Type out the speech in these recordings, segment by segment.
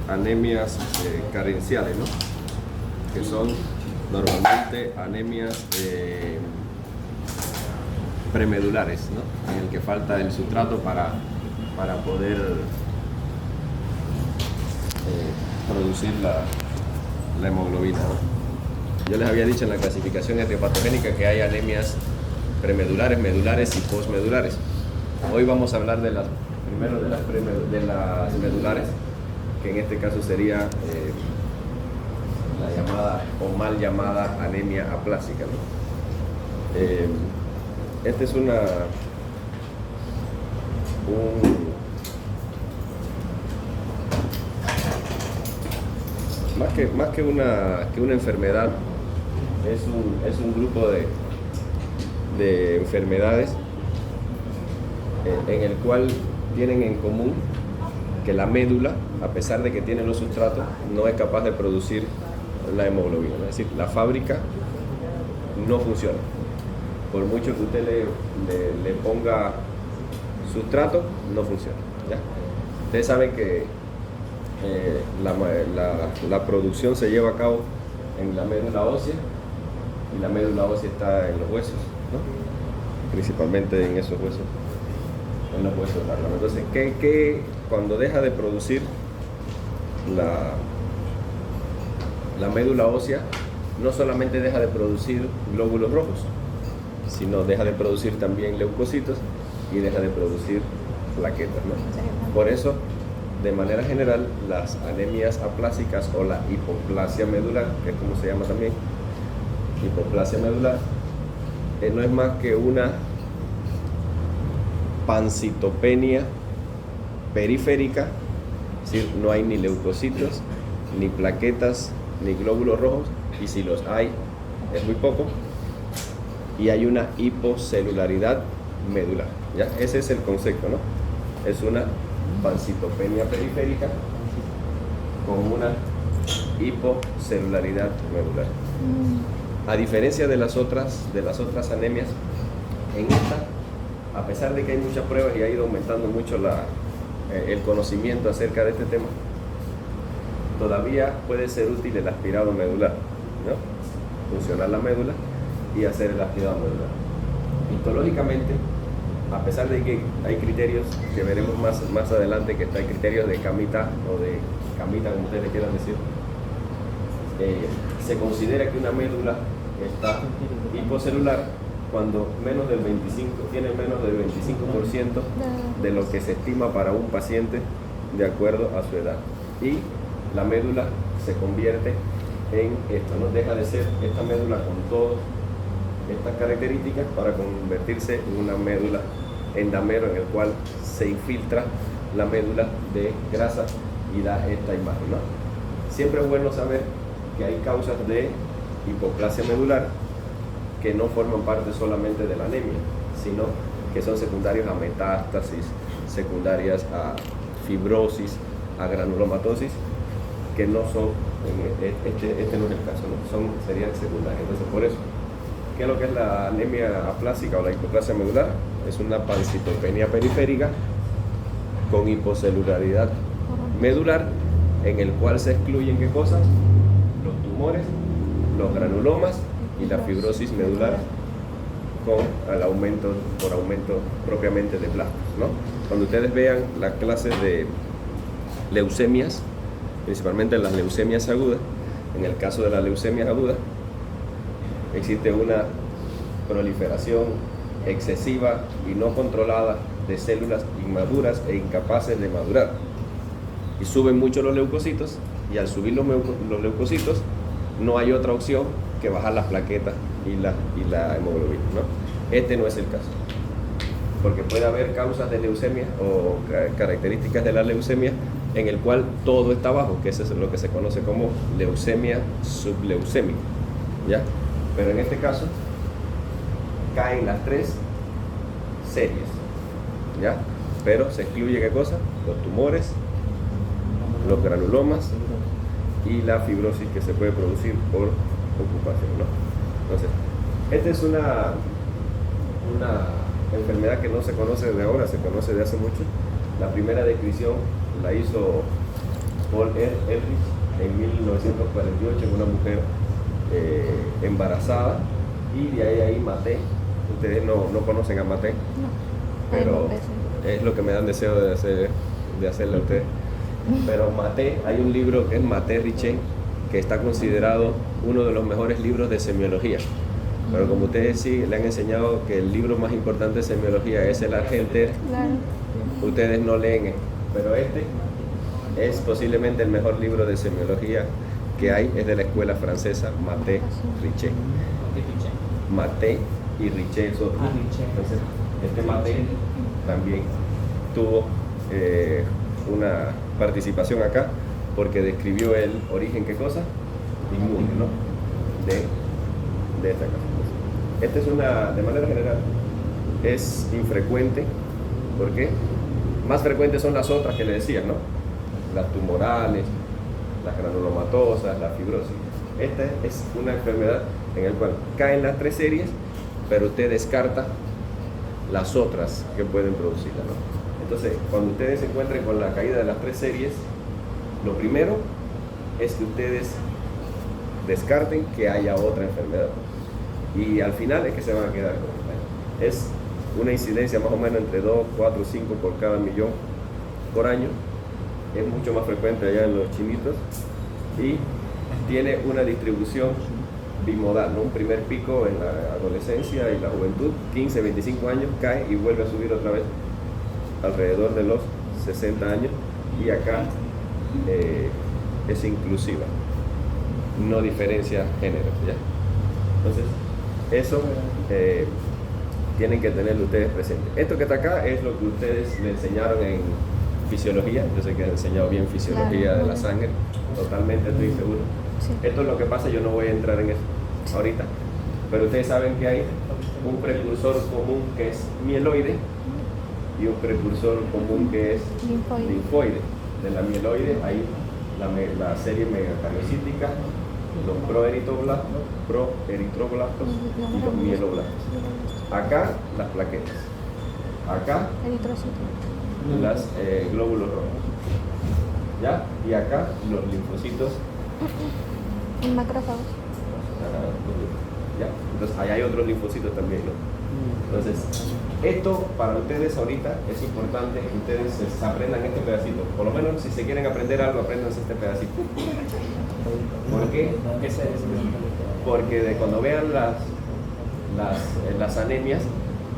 anemias carenciales, ¿no? Que son normalmente anemias premedulares, ¿no? En el que falta el sustrato para poder producir la hemoglobina, ¿no? Yo les había dicho en la clasificación etiopatogénica que hay anemias premedulares, medulares y postmedulares. Hoy vamos a hablar primero de las medulares, que en este caso sería la llamada o mal llamada anemia aplásica, ¿no? Esta es más que una enfermedad, es un grupo de enfermedades en el cual tienen en común que la médula, a pesar de que tiene los sustratos, no es capaz de producir la hemoglobina, ¿no? Es decir, la fábrica no funciona. Por mucho que usted le ponga sustrato, no funciona, ¿ya? Ustedes saben que la producción se lleva a cabo en la médula ósea, y la médula ósea está en los huesos, ¿no? Principalmente en esos huesos, en los huesos tártaros. Entonces, cuando deja de producir la médula ósea, no solamente deja de producir glóbulos rojos, sino deja de producir también leucocitos y deja de producir plaquetas, ¿no? Por eso, de manera general, las anemias aplásicas o la hipoplasia medular, que es como se llama también, hipoplasia medular, no es más que una pancitopenia periférica, es decir, no hay ni leucocitos, ni plaquetas, ni glóbulos rojos, y si los hay, es muy poco, y hay una hipocelularidad medular, ¿ya? Ese es el concepto, ¿no? Es una pancitopenia periférica con una hipocelularidad medular. A diferencia de las otras anemias, en esta, a pesar de que hay muchas pruebas y ha ido aumentando mucho el conocimiento acerca de este tema, todavía puede ser útil el aspirado medular, ¿no? Funcionar la médula y hacer el aspirado medular. Histológicamente, a pesar de que hay criterios que veremos más adelante, que hay criterios de Kamita o de Kamita, como ustedes le quieran decir, se considera que una médula está hipocelular cuando tiene menos del 25% de lo que se estima para un paciente de acuerdo a su edad. Y la médula se convierte en esto, no deja de ser esta médula con todas estas características para convertirse en una médula endamero, en el cual se infiltra la médula de grasa y da esta imagen, ¿no? Siempre es bueno saber que hay causas de hipoplasia medular que no forman parte solamente de la anemia, sino que son secundarios a metástasis, secundarias a fibrosis, a granulomatosis, que no son, este no es el caso, ¿no? Serían secundarias. Entonces, por eso, ¿qué es lo que es la anemia aplásica o la hipoplasia medular? Es una pancitopenia periférica con hipocelularidad medular, en el cual se excluyen ¿qué cosas? Los tumores, los granulomas y la fibrosis medular por aumento propiamente de plasmas, ¿no? Cuando ustedes vean las clases de leucemias, principalmente las leucemias agudas, en el caso de las leucemias agudas, existe una proliferación excesiva y no controlada de células inmaduras e incapaces de madurar. Y suben mucho los leucocitos, y al subir los leucocitos, no hay otra opción que bajar las plaquetas y la hemoglobina, ¿no? Este no es el caso, porque puede haber causas de leucemia o características de la leucemia en el cual todo está bajo, que eso es lo que se conoce como leucemia subleucémica, ¿ya? Pero en este caso caen las tres series, ¿ya? Pero se excluye ¿qué cosa? Los tumores, los granulomas y la fibrosis que se puede producir por ocupación, ¿no? Entonces, esta es una enfermedad que no se conoce desde ahora, se conoce de hace mucho. La primera descripción la hizo Paul Ehrlich en 1948 en una mujer embarazada, y de ahí Maté. Ustedes no conocen a Maté, No, pero es lo que me dan deseo de hacerle a ustedes. Pero Maté, hay un libro que es Maté Richet, que está considerado uno de los mejores libros de semiología. Pero como ustedes sí le han enseñado que el libro más importante de semiología es el Argenter, claro. Ustedes no leen esto. Pero este es posiblemente el mejor libro de semiología que hay, es de la escuela francesa Maté Richet. Maté y Richet es otro. Entonces, este Maté también tuvo una participación acá porque describió el origen, ¿qué cosa? Inmune, ¿no? De esta cosa. Esta es una, de manera general, es infrecuente. ¿Por qué? Más frecuentes son las otras que le decía, ¿no? Las tumorales, las granulomatosas, la fibrosis. Esta es una enfermedad en la cual caen las 3 series, pero usted descarta las otras que pueden producirla, ¿no? Entonces, cuando ustedes se encuentren con la caída de las 3 series, lo primero es que ustedes descarten que haya otra enfermedad. Y al final es que se van a quedar con esta. Es una incidencia más o menos entre 2, 4, 5 por cada millón por año. Es mucho más frecuente allá en los chinitos y tiene una distribución bimodal, ¿no? Un primer pico en la adolescencia y la juventud, 15, 25 años, cae y vuelve a subir otra vez alrededor de los 60 años, y acá es inclusiva, no diferencia género, ¿ya? Entonces, eso tienen que tenerlo ustedes presente. Esto que está acá es lo que ustedes le enseñaron en fisiología. Yo sé que han enseñado bien fisiología de la sangre, totalmente, estoy seguro. Sí. Esto es lo que pasa, yo no voy a entrar en eso ahorita, pero ustedes saben que hay un precursor común que es mieloide y un precursor común que es linfoide. De la mieloide hay la serie megacariocítica, los proeritroblastos y los mieloblastos. Acá las plaquetas, acá las glóbulos rojos, ¿ya? Y acá los linfocitos macrófagos. ¿Ya? Entonces ahí hay otros linfocitos también, ¿no? Entonces, esto para ustedes ahorita es importante que ustedes se aprendan este pedacito. Por lo menos si se quieren aprender algo, apréndanse este pedacito. ¿Por qué? Porque cuando vean las anemias,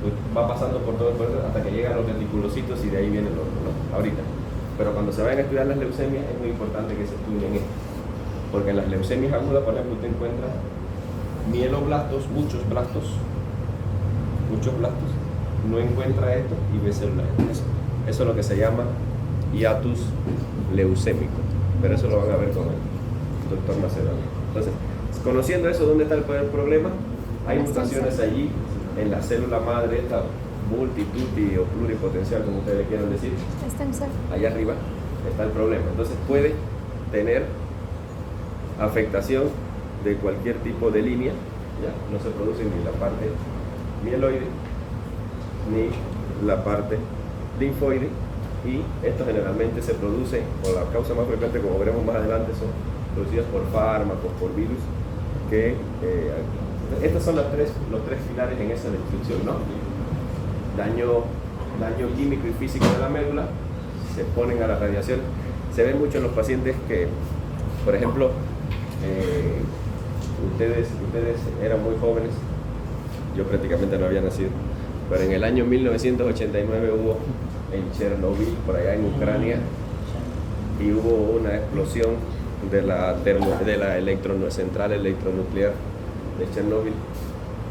pues va pasando por todo el cuerpo hasta que llegan los reticulocitos y de ahí vienen los, ¿no? Ahorita. Pero cuando se vayan a estudiar las leucemias es muy importante que se estudien esto. Porque en las leucemias agudas, por ejemplo, usted encuentra mieloblastos, muchos blastos, no encuentra esto y ve células. Eso es lo que se llama hiatus leucémico, pero eso lo van a ver con el doctor Macedonio. Entonces, conociendo eso, ¿dónde está el problema? Hay mutaciones allí en la célula madre, esta multituti o pluripotencial, como ustedes quieran decir. Allá arriba está el problema. Entonces puede tener afectación de cualquier tipo de línea, ¿ya? No se produce ni la parte mieloide ni la parte linfoide, y esto generalmente se produce, o la causa más frecuente, como veremos más adelante, son producidas por fármacos, por virus, que estos son los tres pilares en esa destrucción, ¿no? Daño químico y físico de la médula, se ponen a la radiación. Se ve mucho en los pacientes que, por ejemplo, ustedes eran muy jóvenes, yo prácticamente no había nacido, pero en el año 1989 hubo en Chernobyl, por allá en Ucrania, y hubo una explosión de la central electronuclear de Chernobyl,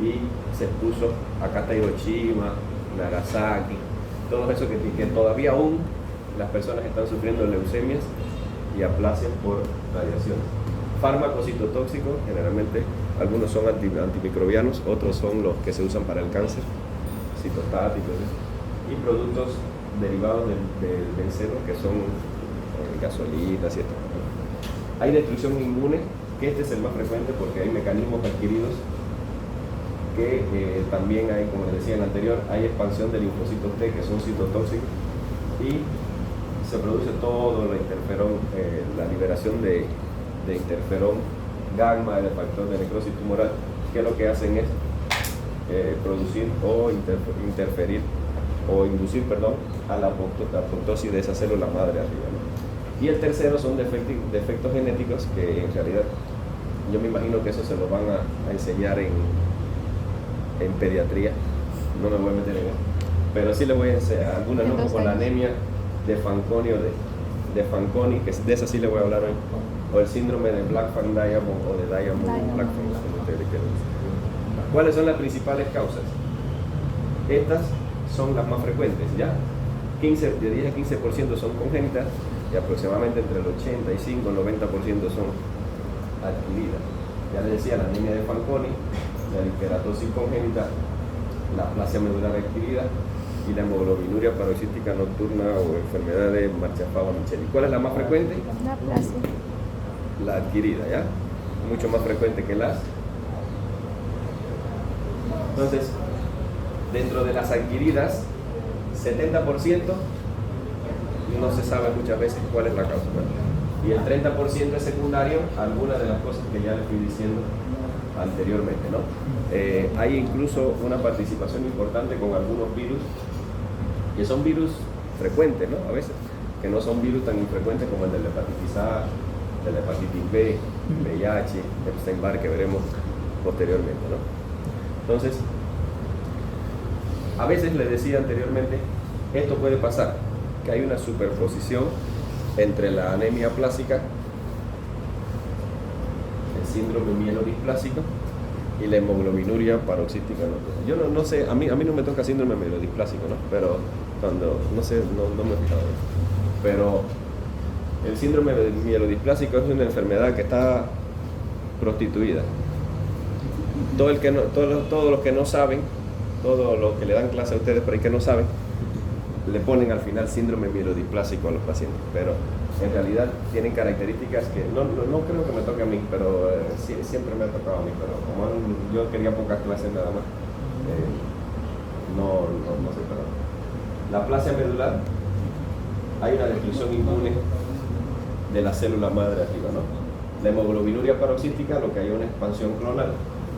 y se puso acá está Hiroshima, Nagasaki, todo eso que todavía aún las personas están sufriendo leucemias y aplasias por radiaciones. Fármacos citotóxicos, generalmente algunos son antimicrobianos, otros son los que se usan para el cáncer, citostáticos, y productos derivados del benceno, que son gasolinas y esto. Hay destrucción inmune, que este es el más frecuente porque hay mecanismos adquiridos que también hay, como les decía en el anterior, hay expansión de linfocitos T, que son citotóxicos, y se produce todo el interferón, la liberación de interferón gamma, el factor de necrosis tumoral, que lo que hacen es producir o interferir o inducir, perdón, a la apoptosis de esa célula madre arriba, ¿no? Y el tercero son defectos genéticos que en realidad yo me imagino que eso se lo van a enseñar en pediatría, no me voy a meter en eso, pero sí les voy a enseñar algunas, ¿no? Como la anemia de Fanconi o de Fanconi, que de esa sí le voy a hablar hoy, o el síndrome de Blackfan Diamond o de Diamond Blackfan, como ustedes le quieran decir. ¿Cuáles son las principales causas? Estas son las más frecuentes, ¿ya? De 10 a 15% son congénitas y aproximadamente entre el 85 y 90% son adquiridas. Ya les decía, la anemia de Fanconi, la hiperatosis congénita, la aplasia medular adquirida y la hemoglobinuria paroxística nocturna o enfermedad de Marchafava-Michelli. ¿Cuál es la más frecuente? La aplasia. La adquirida, ¿ya? Mucho más frecuente que las. Entonces, dentro de las adquiridas, 70% no se sabe muchas veces cuál es la causa, ¿no? Y el 30% es secundario a algunas de las cosas que ya les fui diciendo anteriormente, ¿no? Hay incluso una participación importante con algunos virus que son virus frecuentes, ¿no? A veces, que no son virus tan infrecuentes como el de la hepatitis A, de la hepatitis B, VIH, Epstein-Barr, que veremos posteriormente, ¿no? Entonces, a veces les decía anteriormente, esto puede pasar, que hay una superposición entre la anemia plásica, el síndrome mielodisplásico y la hemoglobinuria paroxística nocturna. Yo no sé, a mí no me toca síndrome mielodisplásico, ¿no? Pero cuando, no sé, no me he fijado. Pero el síndrome mielodisplásico es una enfermedad que está prostituida. Todos los que no saben, todos los que le dan clase a ustedes por ahí que no saben, le ponen al final síndrome mielodisplásico a los pacientes, pero en realidad tienen características que no creo que me toque a mí, pero siempre me ha tocado a mí, pero como yo quería pocas clases nada más, no sé, pero la aplasia medular, hay una destrucción inmune de la célula madre arriba, ¿no? La hemoglobinuria paroxística, lo que hay una expansión clonal,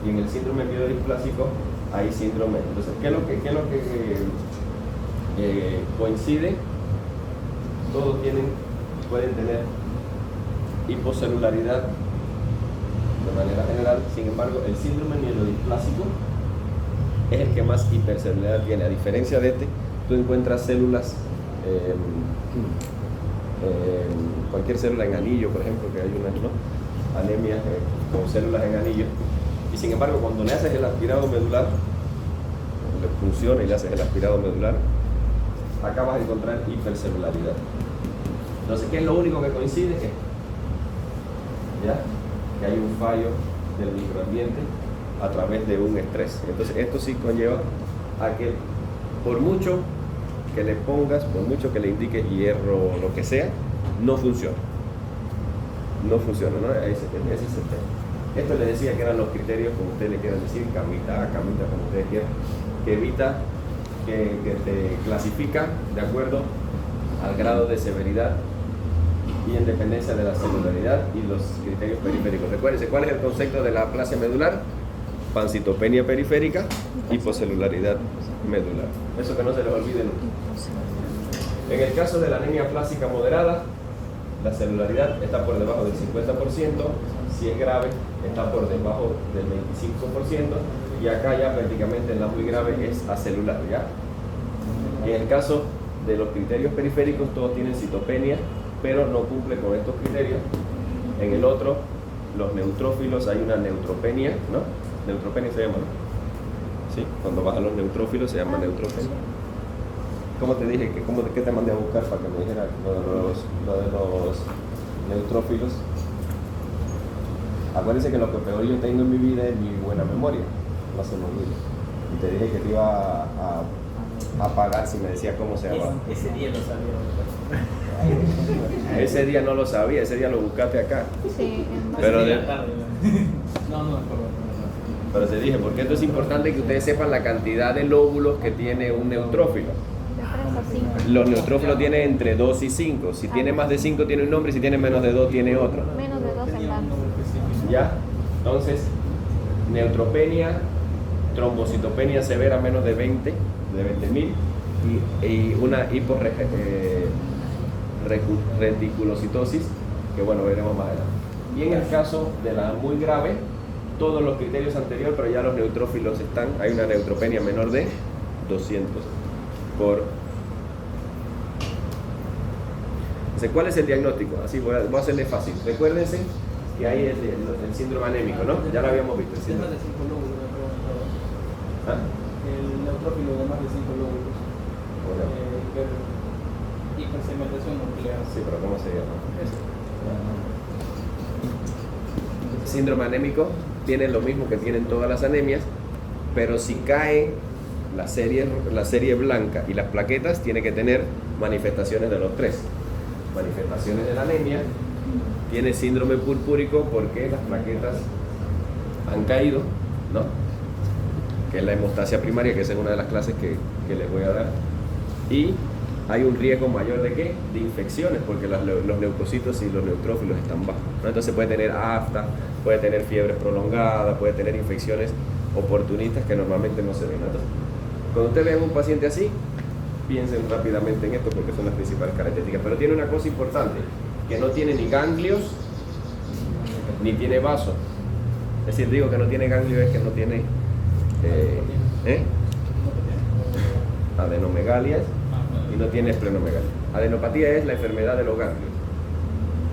y en el síndrome mielodisplásico hay síndrome. Entonces, ¿qué es lo que coincide? Todos pueden tener hipocelularidad de manera general. Sin embargo, el síndrome mielodisplásico es el que más hipercelularidad tiene. A diferencia de este, tú encuentras células, cualquier célula en anillo, por ejemplo, que hay una, ¿no? Anemia con células en anillo, y sin embargo cuando le haces el aspirado medular, le funciona y le haces el aspirado medular, acabas de encontrar hipercelularidad. Entonces, ¿qué es lo único que coincide? Que hay un fallo del microambiente a través de un estrés. Entonces, esto sí conlleva a que por mucho que le pongas, por mucho que le indiques hierro o lo que sea, no funciona. No funciona, ¿no? Ese es el tema. Esto les decía que eran los criterios, como ustedes le quieran decir, camita, como ustedes quieran, que evita, que te clasifica de acuerdo al grado de severidad y en dependencia de la celularidad y los criterios periféricos. Recuérdense, ¿cuál es el concepto de la aplasia medular? Pancitopenia periférica, hipocelularidad medular. Eso que no se les olvide nunca. En el caso de la anemia plásica moderada, la celularidad está por debajo del 50%, si es grave está por debajo del 25%, y acá ya prácticamente en la muy grave es acelular, ¿ya? En el caso de los criterios periféricos, todos tienen citopenia, pero no cumple con estos criterios. En el otro, los neutrófilos, hay una neutropenia, ¿no? Neutropenia se llama, ¿no? Sí, cuando bajan los neutrófilos se llama neutropenia. ¿Cómo te dije? ¿Qué te mandé a buscar para que me dijera lo de los neutrófilos? Acuérdense que lo que peor yo tengo en mi vida es mi buena memoria, no se me olvida. Y te dije que te iba a pagar si me decía cómo se llamaba. Ese día lo sabía. Ese día no lo sabía, ese día lo buscaste acá. Sí, pero No, pero te dije, porque esto es importante que ustedes sepan la cantidad de lóbulos que tiene un neutrófilo. 5. Los neutrófilos tienen entre 2 y 5. Si tiene más de 5 tiene un nombre, si tiene menos de 2 tiene otro. Menos de 2 en blanco. ¿Ya? Entonces, neutropenia, trombocitopenia severa menos de 20, de 20.000 y una hiporreticulocitosis, que bueno, veremos más adelante. Y en el caso de la muy grave, todos los criterios anteriores, pero ya los neutrófilos están, hay una neutropenia menor de 200 por... Entonces, ¿cuál es el diagnóstico? Así voy a hacerle fácil. Recuérdense que hay el síndrome anémico, ¿no? Ya lo habíamos visto. De más de 5 lóbulos, me preguntaba. ¿Ah? El neutrófilo de más de 5 lóbulos. Hipersegmentación nuclear. Sí, pero ¿cómo se llama? Eso. Síndrome anémico tiene lo mismo que tienen todas las anemias, pero si cae la serie blanca y las plaquetas, tiene que tener manifestaciones de los tres. Manifestaciones de la anemia, tiene síndrome purpúrico porque las plaquetas han caído, ¿no? Que es la hemostasia primaria, que esa es una de las clases que les voy a dar. Y hay un riesgo mayor de ¿qué? De infecciones, porque los leucocitos y los neutrófilos están bajos, ¿no? Entonces puede tener afta, puede tener fiebre prolongada, puede tener infecciones oportunistas que normalmente no se ven. Entonces, cuando ustedes vean un paciente así, piensen rápidamente en esto porque son las principales características. Pero tiene una cosa importante, que no tiene ni ganglios, ni tiene vaso. Es decir, digo que no tiene ganglios es que no tiene adenomegalias y no tiene esplenomegalia. Adenopatía es la enfermedad de los ganglios.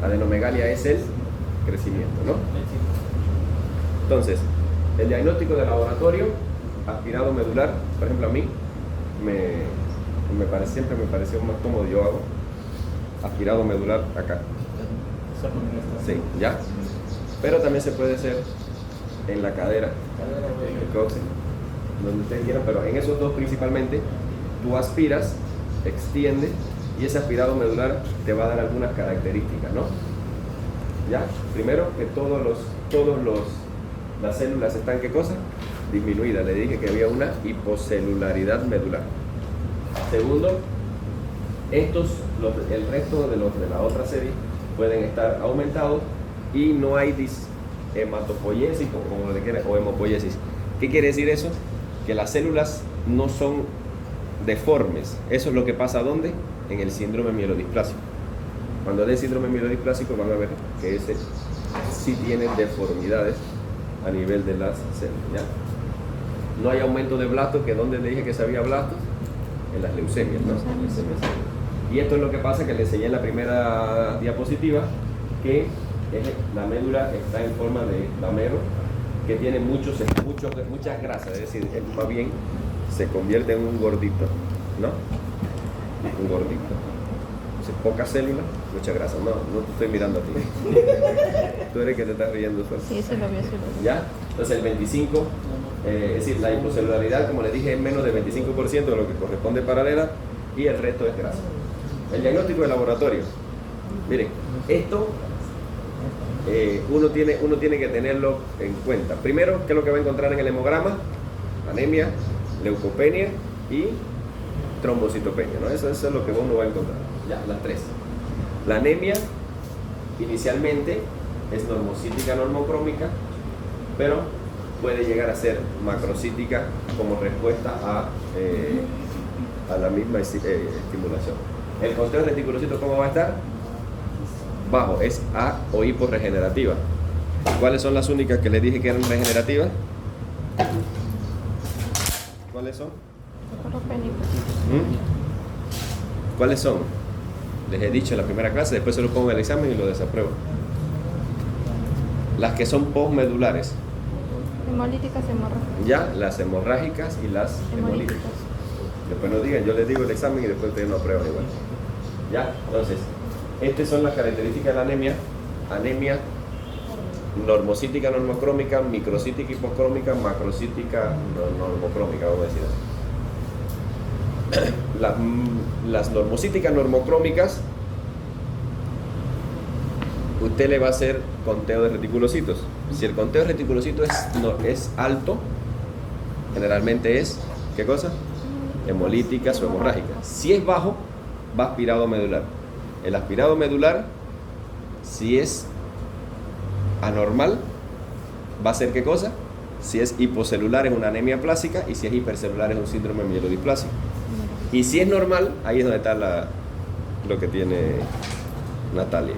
Adenomegalia es el crecimiento, ¿no? Entonces, el diagnóstico de laboratorio, aspirado medular, por ejemplo, a mí siempre me pareció más cómodo, yo hago aspirado medular acá. Sí, ya. Pero también se puede hacer en la cadera, el coxis, donde ustedes quieran, pero en esos dos principalmente, tú aspiras, extiendes y ese aspirado medular te va a dar algunas características, ¿no? Ya, primero que las células están, ¿qué cosa? Disminuidas. Le dije que había una hipocelularidad medular. Segundo, el resto de la otra serie pueden estar aumentados y no hay hematopoiesis como le quieran, o hemopoiesis. ¿Qué quiere decir eso? Que las células no son deformes. Eso es lo que pasa ¿dónde? En el síndrome mielodisplásico. Cuando den síndrome mielodisplásico van a ver que ese sí tiene deformidades a nivel de las células, ¿ya? No hay aumento de blastos, que donde le dije que se había blastos, en las leucemias, ¿no? Y esto es lo que pasa, que le enseñé en la primera diapositiva, que la médula está en forma de damero, que tiene muchas grasas, es decir, más bien se convierte en un gordito, ¿no? Un gordito. Entonces, pocas células, mucha grasa. No te estoy mirando a ti. Tú eres que te estás riendo solo. Sí, eso lo vi, ¿Ya? Entonces el 25, es decir, la hipocelularidad, como les dije, es menos del 25% de lo que corresponde paralela y el resto es grasa. El diagnóstico de laboratorio. Miren, esto uno tiene que tenerlo en cuenta. Primero, ¿qué es lo que va a encontrar en el hemograma? Anemia, leucopenia y trombocitopenia, ¿no? Eso es lo que uno va a encontrar. Ya, las tres. La anemia inicialmente es normocítica normocrómica, pero puede llegar a ser macrocítica como respuesta a la misma estimulación. El conteo reticulocito, ¿cómo va a estar? Bajo, es A o hiporregenerativa. ¿Cuáles son las únicas que les dije que eran regenerativas? ¿Cuáles son? ¿Cuáles son? Les he dicho en la primera clase, después se lo pongo en el examen y lo desapruebo. Las que son postmedulares. Hemolíticas, hemorrágicas. Ya, las hemorrágicas y las hemolíticas. Después no digan, yo les digo el examen y después ustedes no aprueban igual. Ya, entonces, estas son las características de la anemia. Anemia normocítica normocrómica, microcítica hipocrómica, macrocítica normocrómica, vamos a decir así. Las normocíticas normocrómicas, usted le va a hacer conteo de reticulocitos. Si el conteo de reticulocitos es alto, generalmente es, ¿qué cosa? hemolíticas o hemorrágicas. Si es bajo, va aspirado medular. El aspirado medular, si es anormal, va a ser ¿qué cosa? Si es hipocelular es una anemia plástica y si es hipercelular es un síndrome mielodisplásico. Y si es normal, ahí es donde está lo que tiene Natalia.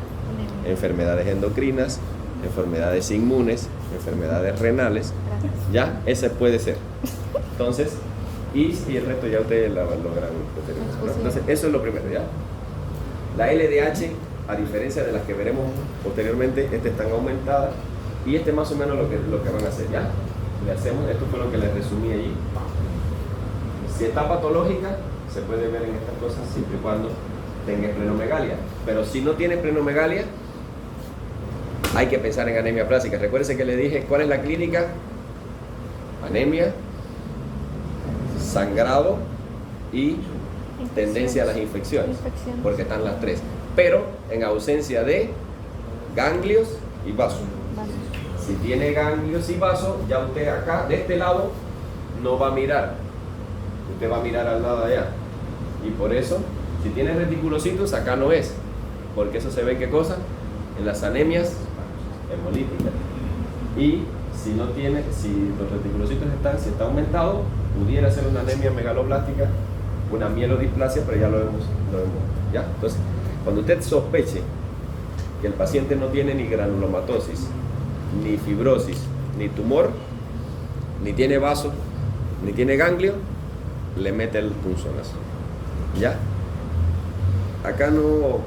Enfermedades endocrinas, enfermedades inmunes, enfermedades renales, ya, ese puede ser. Entonces, y el resto ya ustedes lo logran posteriormente, ¿no? Entonces, eso es lo primero, ¿ya? La LDH, a diferencia de las que veremos posteriormente, están aumentadas y más o menos lo que van a hacer, ¿ya? Le hacemos, esto fue lo que les resumí allí. Si está patológica, se puede ver en estas cosas siempre y cuando tenga esplenomegalia. Pero si no tiene esplenomegalia, hay que pensar en anemia plástica. Recuérdense que le dije, ¿cuál es la clínica? Anemia, sangrado y tendencia a las infecciones, porque están las tres. Pero en ausencia de ganglios y vasos. Si tiene ganglios y vasos, ya usted acá, de este lado, no va a mirar. Usted va a mirar al lado de allá. Y por eso, si tiene reticulocitos, acá no es. Porque eso se ve, ¿qué cosa? En las anemias hemolíticas. Y si no tiene, si los reticulocitos si está aumentado, pudiera ser una anemia megaloblástica, una mielodisplasia, pero ya lo vemos, ¿ya? Entonces, cuando usted sospeche que el paciente no tiene ni granulomatosis, ni fibrosis, ni tumor, ni tiene vaso, ni tiene ganglio, le mete el punzonazo, ¿ya? Acá no,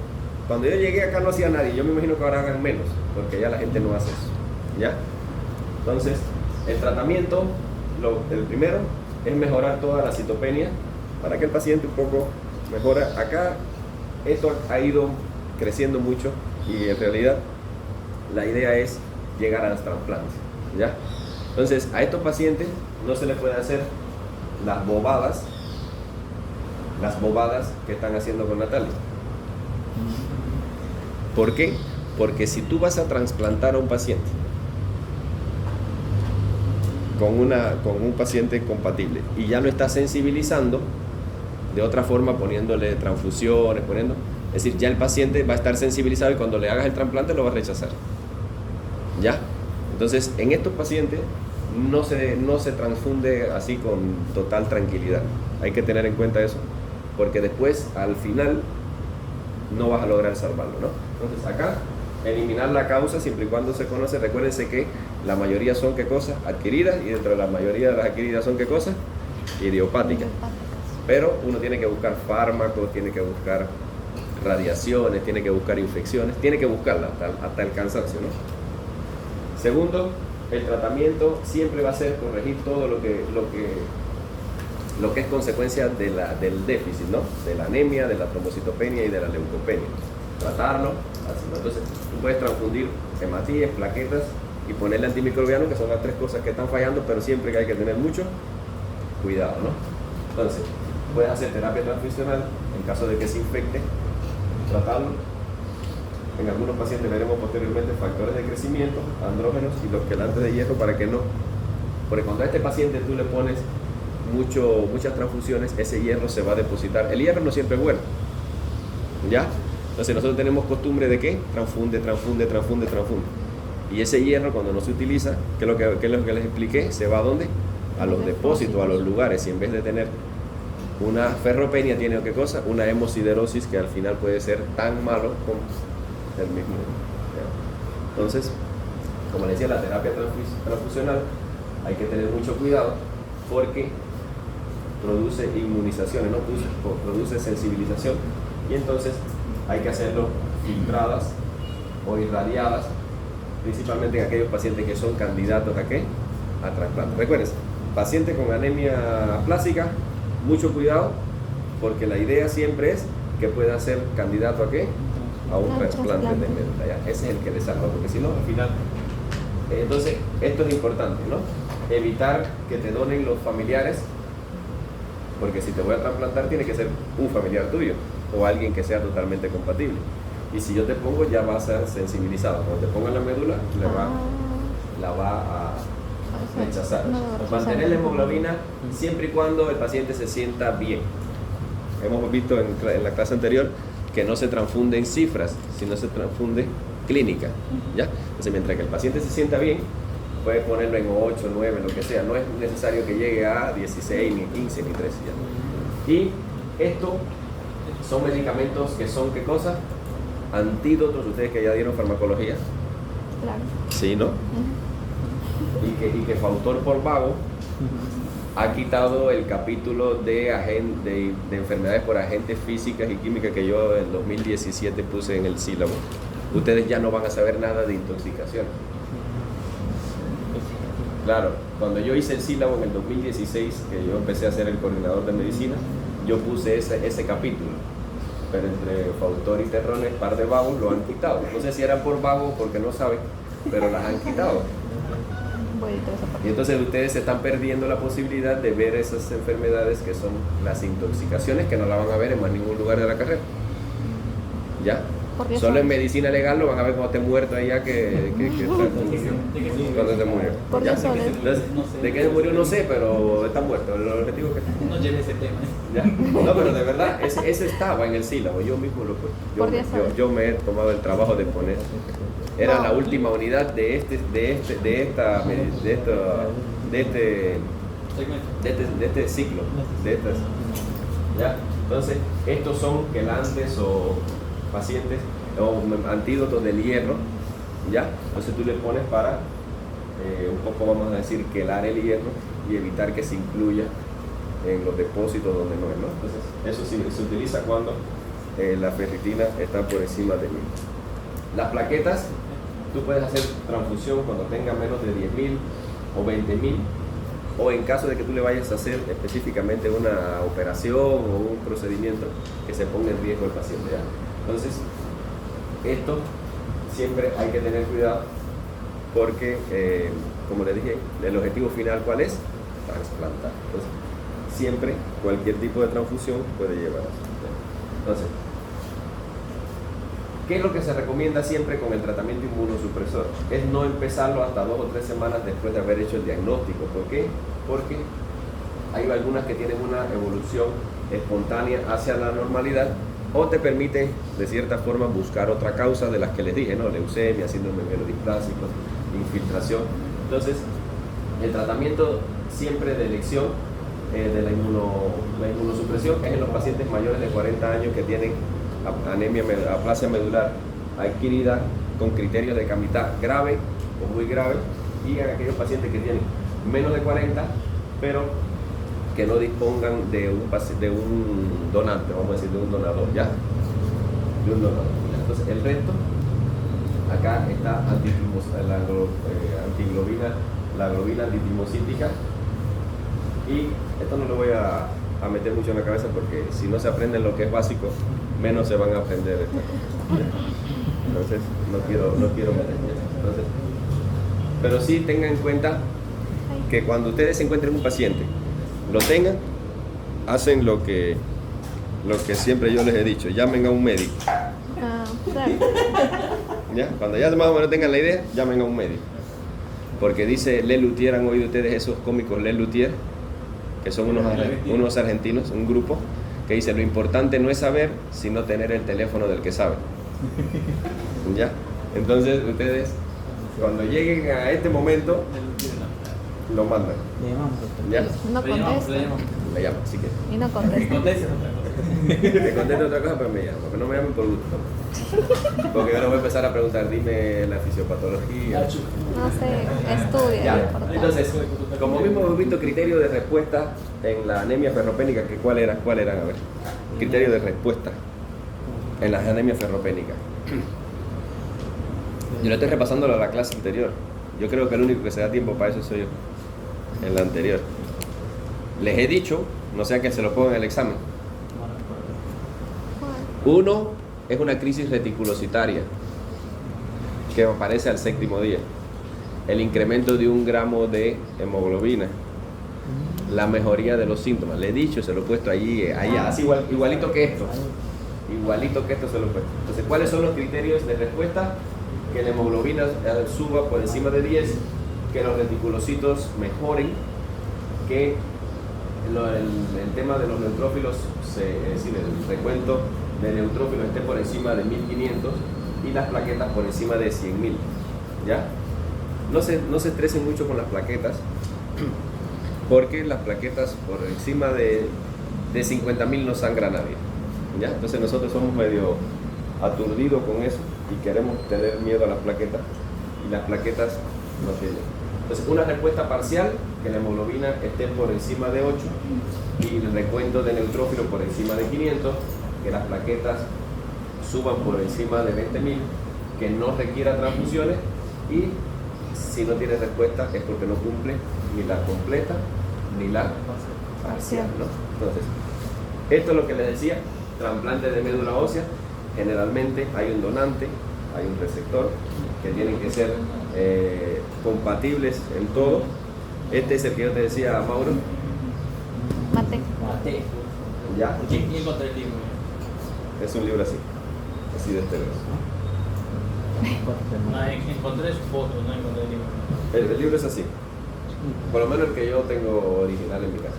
cuando yo llegué acá no hacía nadie, yo me imagino que ahora hagan menos, porque ya la gente no hace eso, ¿ya? Entonces, el tratamiento, el primero, es mejorar toda la citopenia para que el paciente un poco mejora. Acá esto ha ido creciendo mucho y en realidad la idea es llegar a los trasplantes, ¿ya? Entonces, a estos pacientes no se les puede hacer las bobadas que están haciendo con Natalia. ¿Por qué? Porque si tú vas a trasplantar a un paciente con un paciente compatible y ya lo estás sensibilizando de otra forma, poniéndole transfusiones, es decir, ya el paciente va a estar sensibilizado y cuando le hagas el trasplante lo va a rechazar, ¿ya? Entonces, en estos pacientes no se transfunde así con total tranquilidad. Hay que tener en cuenta eso, porque después, al final, no vas a lograr salvarlo, ¿no? Entonces, acá, eliminar la causa siempre y cuando se conoce. Recuérdense que la mayoría son ¿qué cosas? Adquiridas, y dentro de la mayoría de las adquiridas son ¿qué cosas? Idiopáticas. Pero uno tiene que buscar fármacos, tiene que buscar radiaciones, tiene que buscar infecciones, tiene que buscarla hasta el cansancio, ¿no? Segundo, el tratamiento siempre va a ser corregir todo lo que es consecuencia del déficit, ¿no? De la anemia, de la trombocitopenia y de la leucopenia. Tratarlo, así, ¿no? Entonces, tú puedes transfundir hematíes, plaquetas y ponerle antimicrobiano, que son las tres cosas que están fallando, pero siempre que hay que tener mucho cuidado, ¿no? Entonces, puedes hacer terapia transfusional en caso de que se infecte, tratarlo. En algunos pacientes veremos posteriormente factores de crecimiento, andrógenos y los quelantes de hierro para que no. Porque cuando a este paciente tú le pones muchas transfusiones, ese hierro se va a depositar. El hierro no siempre es bueno, ¿ya? Entonces nosotros tenemos costumbre de ¿qué? Transfunde. Y ese hierro cuando no se utiliza, ¿qué es lo que les expliqué? Se va ¿a dónde? A los depósitos, a los lugares. Y en vez de tener una ferropenia, tiene ¿qué cosa? Una hemosiderosis que al final puede ser tan malo como el mismo, ¿ya? Entonces, como les decía, la terapia transfusional hay que tener mucho cuidado porque produce inmunizaciones, ¿no? Produce sensibilización y entonces hay que hacerlo filtradas o irradiadas, principalmente en aquellos pacientes que son candidatos ¿a qué? A trasplante. Recuerden, paciente con anemia plástica, mucho cuidado porque la idea siempre es que pueda ser candidato ¿a qué? A un trasplante de médula, ¿ya? Ese es el que le salva, porque si no, al final, entonces, esto es importante, ¿no? Evitar que te donen los familiares, porque si te voy a trasplantar tiene que ser un familiar tuyo o alguien que sea totalmente compatible. Y si yo te pongo, ya va a ser sensibilizado. Cuando te ponga la médula, la va rechazar. No debo rechazar. Mantener la hemoglobina siempre y cuando el paciente se sienta bien. Hemos visto en la clase anterior que no se transfunde en cifras, sino se transfunde clínica, ¿ya? Entonces, mientras que el paciente se sienta bien, puede ponerlo en 8, 9, lo que sea. No es necesario que llegue a 16, ni 15, ni 13 ya. Y esto son medicamentos que son, ¿qué cosa? Antídotos. Ustedes que ya dieron farmacología, Claro. sí, ¿no? Y que Fautor por vago ha quitado el capítulo de enfermedades por agentes físicas y químicas que yo en 2017 puse en el sílabo. Ustedes ya no van a saber nada de intoxicación. Claro, cuando yo hice el sílabo en el 2016, que yo empecé a ser el coordinador de medicina, yo puse ese capítulo. Pero entre Fautor y Terrones, par de vagos lo han quitado. No sé si era por vago o porque no saben, pero las han quitado. Voy a editar esa parte. Y entonces ustedes se están perdiendo la posibilidad de ver esas enfermedades que son las intoxicaciones, que no la van a ver en más ningún lugar de la carrera. ¿Ya? Porque Solo son- en medicina legal lo van a ver cuando esté muerto allá cuando se murió. ¿Por qué ¿Ya? solo? Entonces, de qué se murió no sé, pero está muerto. El objetivo es que está. No lleve ese tema. ¿Ya? No, pero de verdad, ese estaba en el sílabo, yo mismo lo puse. Por 10 años. Yo me he tomado el trabajo de poner. Era No. la última unidad de este ciclo, de estas. ¿Ya? Entonces, estos son quelantes o pacientes o antídotos del hierro, ¿ya? Entonces tú le pones para un poco, vamos a decir, quelar el hierro y evitar que se incluya en los depósitos donde no es, ¿no? Entonces, eso sí se utiliza cuando la ferritina está por encima de 1000. Las plaquetas, tú puedes hacer transfusión cuando tenga menos de 10.000 o 20.000, o en caso de que tú le vayas a hacer específicamente una operación o un procedimiento que se ponga en riesgo el paciente, ¿ya? Entonces, esto siempre hay que tener cuidado porque, como les dije, el objetivo final, ¿cuál es? Trasplantar. Entonces, siempre cualquier tipo de transfusión puede llevar a eso. Entonces, ¿qué es lo que se recomienda siempre con el tratamiento inmunosupresor? Es no empezarlo hasta 2 o 3 semanas después de haber hecho el diagnóstico. ¿Por qué? Porque hay algunas que tienen una evolución espontánea hacia la normalidad o te permiten, de cierta forma, buscar otra causa de las que les dije, ¿no? Leucemia, síndrome mielodisplásico, infiltración. Entonces, el tratamiento siempre de elección de la inmunosupresión es en los pacientes mayores de 40 años que tienen anemia, aplasia medular adquirida con criterios de camitad grave o muy grave, y en aquellos pacientes que tienen menos de 40 pero que no dispongan de un donante, vamos a decir, de un donador, ¿ya? De un donador. Entonces el resto, acá está la globina antitimocítica, y esto no lo voy a meter mucho en la cabeza porque si no se aprenden lo que es básico, menos se van a aprender esta cosa. Entonces no quiero meter. Entonces, pero sí tengan en cuenta que cuando ustedes encuentren un paciente, lo tengan, hacen lo que siempre yo les he dicho: llamen a un médico. Claro. ¿Ya? Cuando ya más o menos tengan la idea, llamen a un médico. Porque dice Le Luthier, ¿han oído ustedes esos cómicos Le Luthier? Que son unos argentinos, un grupo, que dice: lo importante no es saber, sino tener el teléfono del que sabe. ¿Ya? Entonces ustedes, cuando lleguen a este momento, lo mandan. Le llamamos, doctor. ¿Ya? No contesta. Me llaman, si quieren. Y no contesta. Conteste otra cosa. Te contesto otra cosa, pero me llaman. Porque no me llamen por gusto. Porque yo les voy a empezar a preguntar: dime la fisiopatología. No sé, estudia. Ya. lo importante. Entonces, como mismo hemos visto criterio de respuesta en la anemia ferropénica, que ¿cuál eran? A ver, criterio de respuesta en las anemias ferropénicas. Yo le estoy repasando la clase anterior. Yo creo que el único que se da tiempo para eso soy yo. En la anterior. Les he dicho, no sea que se lo pongan en el examen. Uno es una crisis reticulocitaria que aparece al 7º día. El incremento de 1 gramo de hemoglobina. La mejoría de los síntomas. Le he dicho, se lo he puesto allí, allá, así igualito que esto. Igualito que esto se lo he puesto. Entonces, ¿cuáles son los criterios de respuesta? Que la hemoglobina suba por encima de 10, que los reticulocitos mejoren, que el tema de los neutrófilos, es decir, el recuento de neutrófilos esté por encima de 1500 y las plaquetas por encima de 100.000. ¿Ya? No se estresen mucho con las plaquetas, porque las plaquetas por encima de 50.000 no sangra a nadie. ¿Ya? Entonces nosotros somos medio aturdidos con eso y queremos tener miedo a las plaquetas, y las plaquetas no tienen. Entonces, una respuesta parcial, que la hemoglobina esté por encima de 8 y el recuento de neutrófilos por encima de 500, que las plaquetas suban por encima de 20.000, que no requiera transfusiones, y si no tiene respuesta es porque no cumple ni la completa ni la parcial, ¿no? Entonces, esto es lo que les decía, trasplante de médula ósea. Generalmente hay un donante, hay un receptor, que tienen que ser compatibles en todo. Este es el que yo te decía, Mauro. Mate. Mate. Ya. ¿Quién encontré el libro? Es un libro así de este grueso. Encontré su foto, no encontré el libro. El libro es así. Por lo menos el que yo tengo original en mi casa.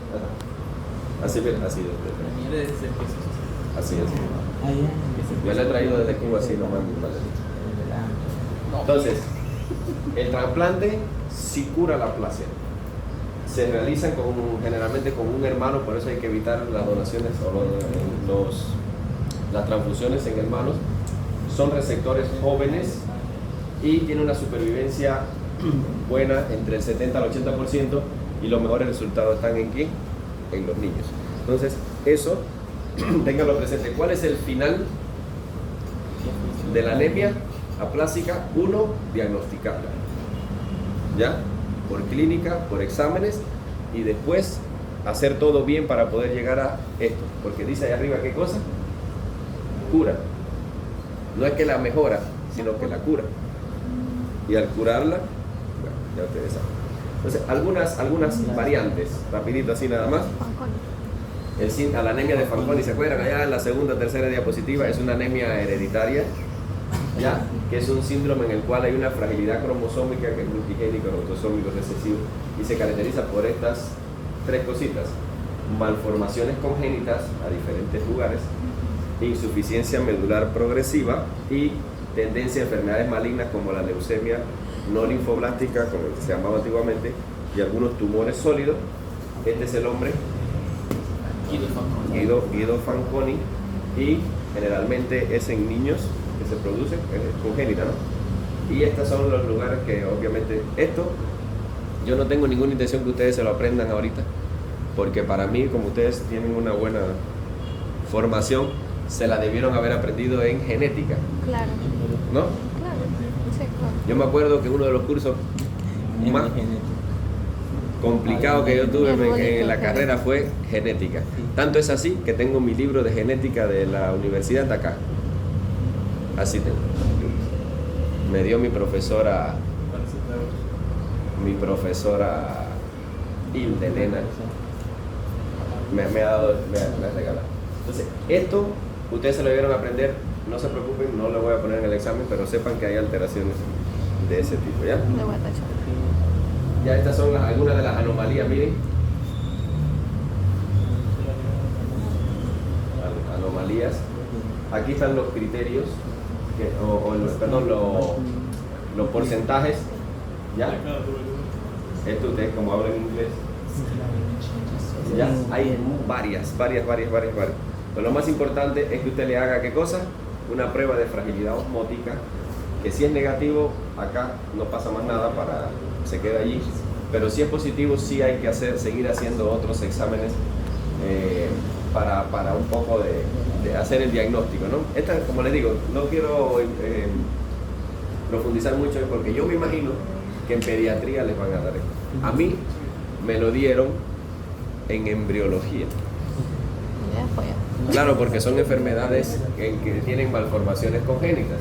Así, mira, así de este. Mira, ese es el que se Así es. Yo le he traído desde Cuba así nomás. No. Entonces, el trasplante sí cura la plasia. Se realizan generalmente con un hermano, por eso hay que evitar las donaciones o las transfusiones en hermanos. Son receptores jóvenes y tienen una supervivencia buena, entre el 70 al 80%, y los mejores resultados están en ¿quién? En los niños. Entonces, eso, ténganlo presente. ¿Cuál es el final de la anemia aplásica? 1, diagnosticarla. ¿Ya? Por clínica, por exámenes, y después hacer todo bien para poder llegar a esto. Porque dice ahí arriba, ¿qué cosa? Cura. No es que la mejora, sino que la cura. Y al curarla, bueno, ya ustedes saben. Entonces, algunas variantes, rapidito así nada más. A la anemia de Fanconi, ¿se acuerdan? Allá en la segunda o tercera diapositiva, es una anemia hereditaria, ¿ya? Que es un síndrome en el cual hay una fragilidad cromosómica, que es multigénico, autosómico, recesivo, y se caracteriza por estas tres cositas: malformaciones congénitas a diferentes lugares, insuficiencia medular progresiva y tendencia a enfermedades malignas como la leucemia no linfoblástica, como se llamaba antiguamente, y algunos tumores sólidos. Este es el hombre, Guido Fanconi, y generalmente es en niños que se produce, es congénita, ¿no? Y estos son los lugares que obviamente, esto yo no tengo ninguna intención que ustedes se lo aprendan ahorita, porque para mí, como ustedes tienen una buena formación, se la debieron haber aprendido en genética. Claro. ¿No? Claro. Sí, claro. Yo me acuerdo que uno de los cursos más complicado que yo tuve en la carrera fue genética. Tanto es así que tengo mi libro de genética de la Universidad de acá. Así tengo. Me dio mi profesora Hilde Elena. Me ha regalado. Entonces, esto ustedes se lo debieron aprender. No se preocupen, no lo voy a poner en el examen, pero sepan que hay alteraciones de ese tipo, ¿ya? Le voy a tachar. Ya estas son algunas de las anomalías, miren. Anomalías. Aquí están los criterios, los porcentajes. ¿Ya? Esto ustedes como hablan inglés. Ya, hay varias. Pero lo más importante es que usted le haga, ¿qué cosa? Una prueba de fragilidad osmótica, que si es negativo, acá no pasa más nada, se queda allí. Pero si es positivo, sí hay que seguir haciendo otros exámenes para un poco de hacer el diagnóstico, ¿no? Esta, como les digo, no quiero profundizar mucho, porque yo me imagino que en pediatría les van a dar esto. A mí me lo dieron en embriología. Ya fue. Claro, porque son enfermedades que tienen malformaciones congénitas.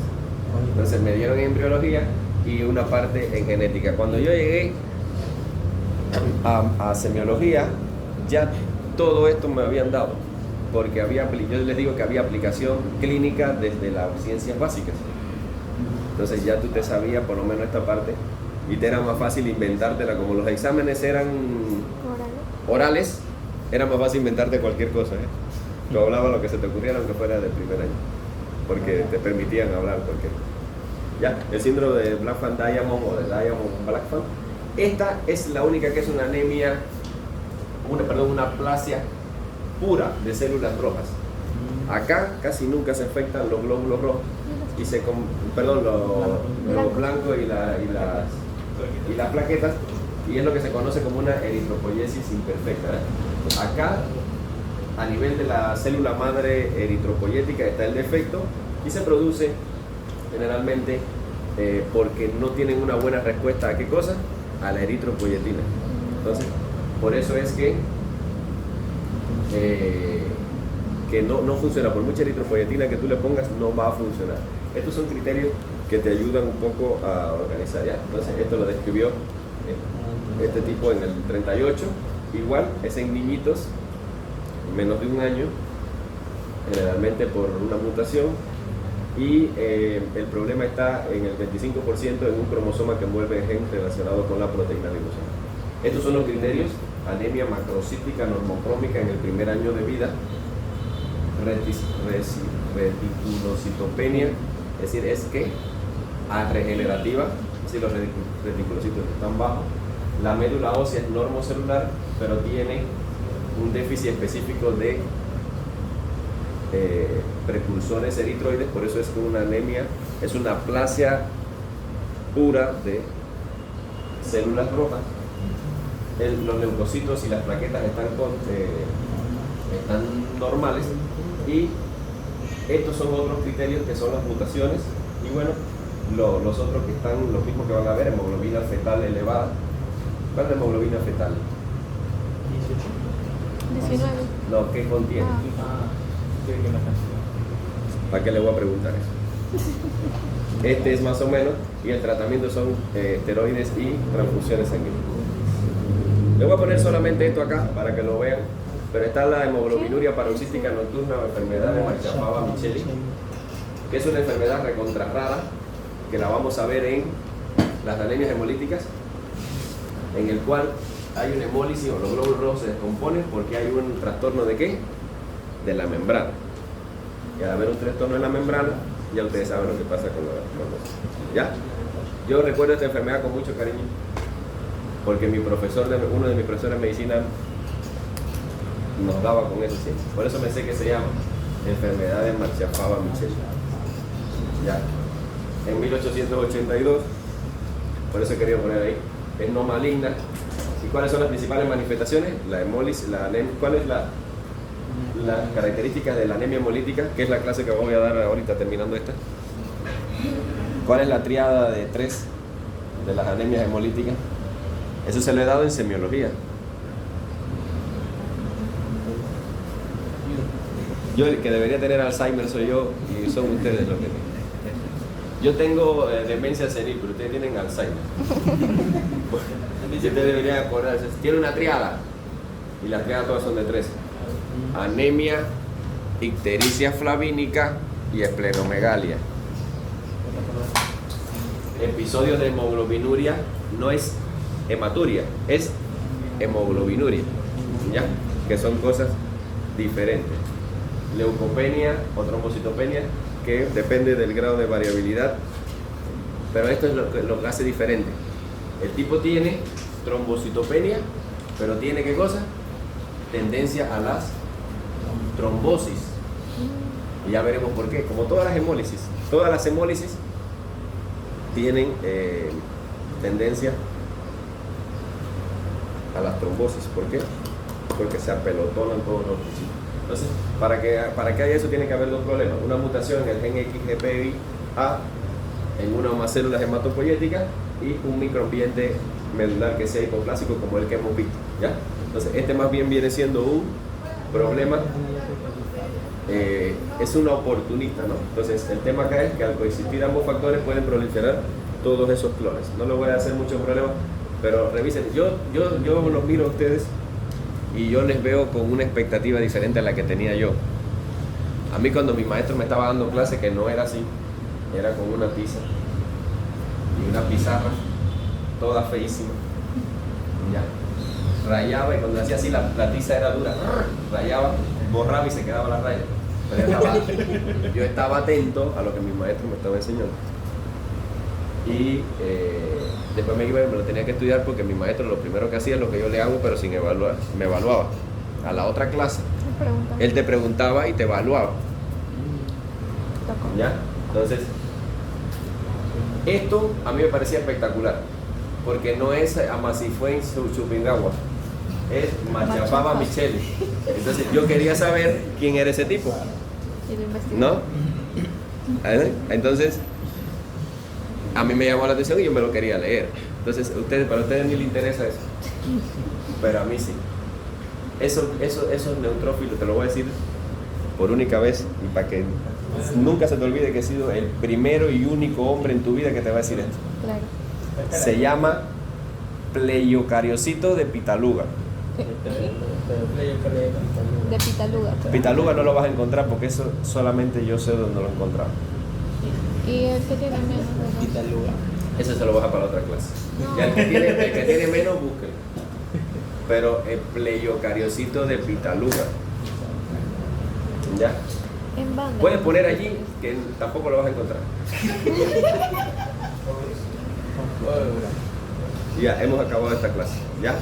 Entonces me dieron en embriología y una parte en genética. Cuando yo llegué a semiología, ya todo esto me habían dado, porque yo les digo que había aplicación clínica desde las ciencias básicas. Entonces ya tú te sabías por lo menos esta parte y te era más fácil inventártela. Como los exámenes eran orales, era más fácil inventarte cualquier cosa, ¿eh? Tú hablabas lo que se te ocurriera aunque fuera del primer año, porque te permitían hablar cualquier cosa. Ya, el síndrome de Blackfan Diamond o de Diamond Blackfan, esta es la única que es una anemia, una aplasia pura de células rojas. Acá casi nunca se afectan los glóbulos rojos y los blancos y las plaquetas, y es lo que se conoce como una eritropoiesis imperfecta, ¿eh? Acá, a nivel de la célula madre eritropoyética, está el defecto y se produce generalmente porque no tienen una buena respuesta a qué cosa, a la eritropoyetina. Entonces, por eso es que no funciona. Por mucha eritropoyetina que tú le pongas, no va a funcionar. Estos son criterios que te ayudan un poco a organizar, ¿ya? Entonces, esto lo describió este tipo en el 38. Igual es en niñitos menos de un año, generalmente por una mutación, y el problema está en el 25% en un cromosoma que envuelve el gen relacionado con la proteína ribosoma. Estos son los criterios: anemia macrocítica normocrómica en el primer año de vida, reticulocitopenia, es decir, es que regenerativa, es decir, los reticulocitos están bajos. La médula ósea es normocelular, pero tiene un déficit específico de precursores eritroides, por eso es que una anemia es una aplasia pura de células rojas. Los leucocitos y las plaquetas están normales, y estos son otros criterios que son las mutaciones. Y bueno, los otros que están los mismos que van a ver: hemoglobina fetal elevada. ¿Cuál es la hemoglobina fetal? 19. No, ¿qué contiene? ¿Para qué le voy a preguntar eso? Este es más o menos, y el tratamiento son esteroides y transfusiones sanguíneas. Le voy a poner solamente esto acá para que lo vean, pero está la hemoglobinuria paroxística nocturna o enfermedad de Marchapava-Michelli, que es una enfermedad recontra rara, que la vamos a ver en las anemias hemolíticas, en el cual hay una hemólisis o los glóbulos rojos se descomponen porque hay un trastorno de ¿qué? De la membrana. Y al haber un trastorno en la membrana, ya ustedes saben lo que pasa con la membrana. ¿Ya? Yo recuerdo esta enfermedad con mucho cariño, porque uno de mis profesores de medicina nos daba con eso siempre. Por eso me sé que se llama enfermedad de Marchapava-Michelli. ¿Ya? En 1882, por eso he querido poner ahí, es no maligna. ¿Y cuáles son las principales manifestaciones? La hemólisis, ¿cuál es las características de la anemia hemolítica? Que es la clase que voy a dar ahorita terminando esta. ¿Cuál es la triada de 3 de las anemias hemolíticas? Eso se lo he dado en semiología. Yo el que debería tener Alzheimer soy yo, y son ustedes los que tienen. Yo tengo demencia senil, pero ustedes tienen Alzheimer. Ustedes deberían acordarse. Tiene una triada, y las triadas todas son de 3. Anemia, ictericia flavínica y esplenomegalia. Episodios de hemoglobinuria no es hematuria, es hemoglobinuria, ¿ya? Que son cosas diferentes. Leucopenia o trombocitopenia, que depende del grado de variabilidad, pero esto es lo que hace diferente. El tipo tiene trombocitopenia, pero tiene ¿qué cosa? Tendencia a las trombosis. Y ya veremos por qué. Como todas las hemólisis tienen tendencia a las trombosis. ¿Por qué? Porque se apelotonan todos los tejidos. Entonces, para que haya eso, tiene que haber 2 problemas: una mutación en el gen XGPI-A en una o más células hematopoyéticas, y un microambiente medular que sea hipoplásico, como el que hemos visto, ¿ya? Entonces, este más bien viene siendo un problema, es una oportunista, ¿no? Entonces, el tema acá es que al coexistir ambos factores pueden proliferar todos esos clones. No les voy a hacer mucho problema, pero revisen. Yo los miro a ustedes y yo les veo con una expectativa diferente a la que tenía yo. A mí, cuando mi maestro me estaba dando clase, que no era así, era con una tiza y una pizarra, toda feísima. Ya. Rayaba y cuando hacía así la tiza era dura, rayaba, borraba y se quedaba la raya. Pero yo estaba atento a lo que mi maestro me estaba enseñando. Y después me lo tenía que estudiar porque mi maestro lo primero que hacía es lo que yo le hago, pero sin evaluar, me evaluaba. A la otra clase, él te preguntaba y te evaluaba. ¿Ya? Entonces, esto a mí me parecía espectacular, porque no es Amasifuen Chupingawa, es Machapaba Micheli. Entonces yo quería saber quién era ese tipo, ¿no? Entonces a mí me llamó la atención y yo me lo quería leer. Entonces para ustedes ni les interesa eso, pero a mí sí. Esos neutrófilos, te lo voy a decir por única vez y para que nunca se te olvide que he sido el primero y único hombre en tu vida que te va a decir esto. Claro. Se llama Pleiocariocito de Pitaluga. De Pitaluga. Pitaluga no lo vas a encontrar porque eso solamente yo sé dónde lo he encontrado. ¿Y el que tiene menos? Pitaluga. Ese se lo baja para la otra clase. No. Ya el que tiene menos, búsquelo. Pero el Pleiocariocito de Pitaluga. ¿Ya? En banda. Puedes poner allí que tampoco lo vas a encontrar. Ya, hemos acabado esta clase. ¿Ya?